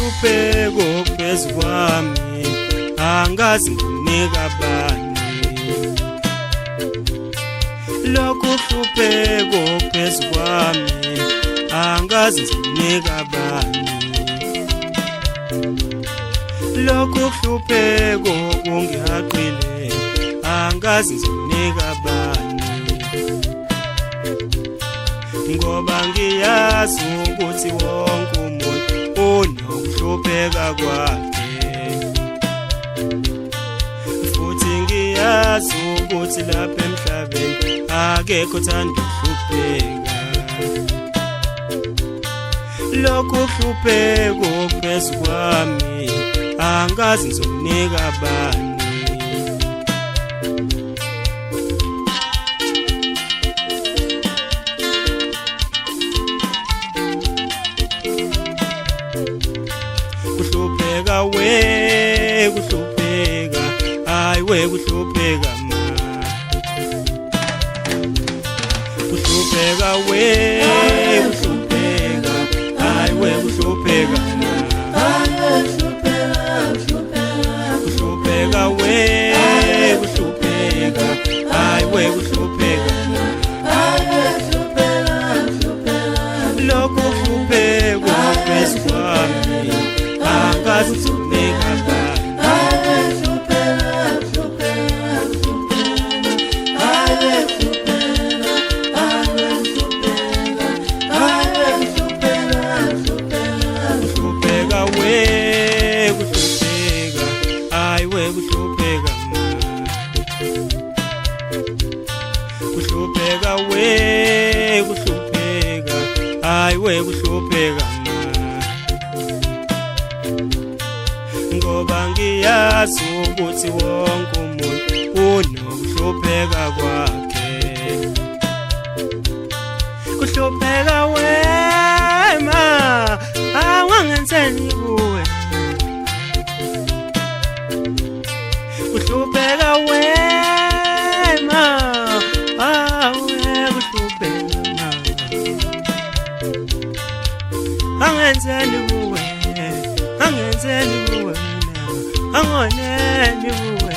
hlupheko phezu kwami angazi nginika bani. Lokhu hlupheko phezu kwami angazi nginika bani. Lokhu hlupheko kungihaqile angazi nginika bani. Ngoba ngiyazi ukuthi wonke umuntu unokuhlupheka kwakhe, futhi ngiyazi ukuthi lapha emhlabeni akekho othanda ukuhlupheka. Lokhu hlupheko phezu kwami angazi ngizokunika bani. Kuhlupheka we, kuhlupheka, hayi we kuhlupheka ma. Kuhlupheka we, kuhlupheka, hayi we kuhlupheka ma. Kuhlupheka we, kuhlupheka, hayi we kuhlupheka ma. Lokhu hlupheko phezu kwami angazi ngizokunika bani. Kuhlupheka we, kuhlupheka, hayi we kuhlupheka ma. Kuhlupheka we, kuhlupheka, hayi we kuhlupheka ma. Ngoba ngiyazi ukuthi wonke umuntu unokuhlupheka kwakhe. Kuhlupheka wema awangenzeni kuwe. Kuhlupheka wema awe kuhlupheka ma. Angenzeni kuwe, angenzeni kuwe, angoneni kuwe.